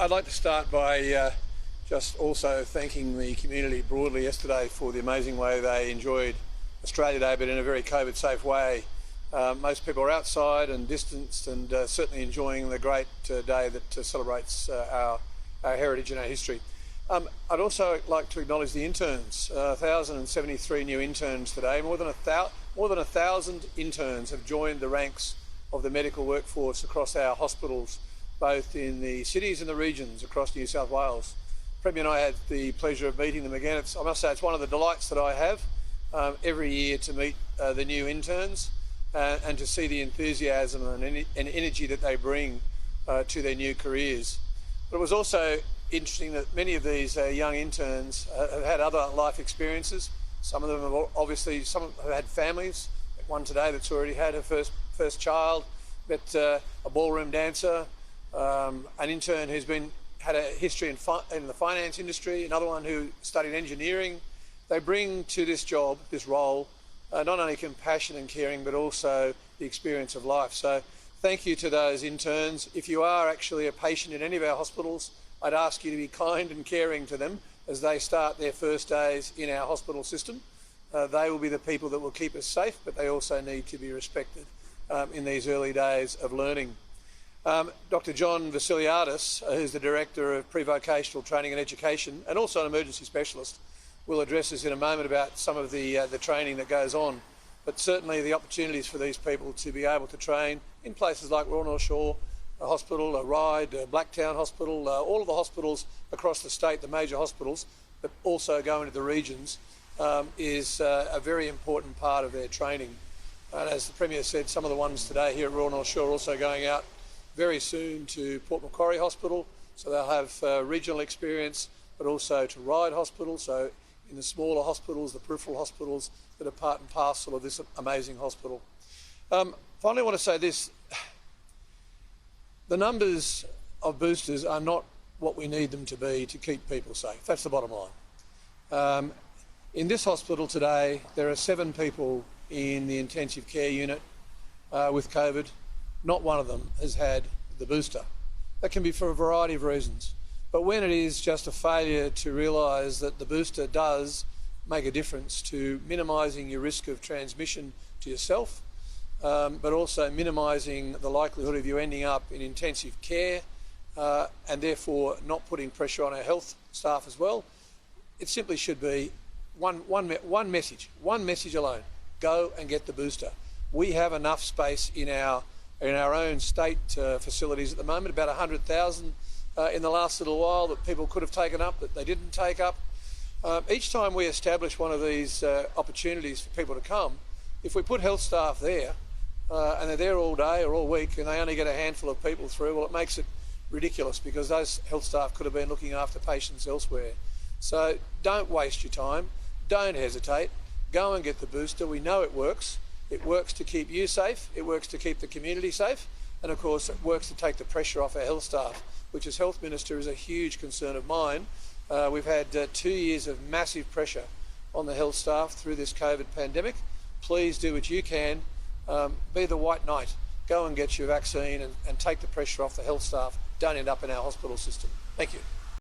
I'd like to start by just also thanking the community broadly yesterday for the amazing way they enjoyed Australia Day, but in a very COVID-safe way. Most people are outside and distanced and certainly enjoying the great day that celebrates our heritage and our history. I'd also like to acknowledge the interns. 1,073 new interns today. More than 1,000 interns have joined the ranks of the medical workforce across our hospitals, both in the cities and the regions across New South Wales. Premier and I had the pleasure of meeting them again. I must say it's one of the delights that I have every year to meet the new interns and to see the enthusiasm and energy that they bring to their new careers. But it was also interesting that many of these young interns have had other life experiences. Some of them have some have had families. One today that's already had her first child, met a ballroom dancer, an intern who's had a history in the finance industry, another one who studied engineering. They bring to this job, this role, not only compassion and caring, but also the experience of life. So thank you to those interns. If you are actually a patient in any of our hospitals, I'd ask you to be kind and caring to them as they start their first days in our hospital system. They will be the people that will keep us safe, but they also need to be respected in these early days of learning. Dr. John Vasiliadis, who's the Director of Pre-Vocational Training and Education and also an emergency specialist, will address us in a moment about some of the training that goes on. But certainly the opportunities for these people to be able to train in places like Royal North Shore Hospital, Ryde, Blacktown Hospital, all of the hospitals across the state, the major hospitals, but also go into the regions, is a very important part of their training. And as the Premier said, some of the ones today here at Royal North Shore are also going out very soon to Port Macquarie Hospital, so they'll have regional experience, but also to Ryde Hospital, so in the smaller hospitals, the peripheral hospitals that are part and parcel of this amazing hospital. Finally, I want to say this. The numbers of boosters are not what we need them to be to keep people safe. That's the bottom line. In this hospital today, there are 7 people in the intensive care unit with COVID. Not one of them has had the booster. That can be for a variety of reasons. But when it is just a failure to realise that the booster does make a difference to minimising your risk of transmission to yourself, but also minimising the likelihood of you ending up in intensive care and therefore not putting pressure on our health staff as well, it simply should be one message alone: go and get the booster. We have enough space in our own state facilities at the moment, about 100,000 in the last little while that people could have taken up that they didn't take up. Each time we establish one of these opportunities for people to come, if we put health staff there and they're there all day or all week and they only get a handful of people through, well, it makes it ridiculous because those health staff could have been looking after patients elsewhere. So don't waste your time, don't hesitate, go and get the booster. We know it works. It works to keep you safe, it works to keep the community safe, and of course it works to take the pressure off our health staff, which as Health Minister is a huge concern of mine. We've had 2 years of massive pressure on the health staff through this COVID pandemic. Please do what you can. Be the white knight. Go and get your vaccine and take the pressure off the health staff. Don't end up in our hospital system. Thank you.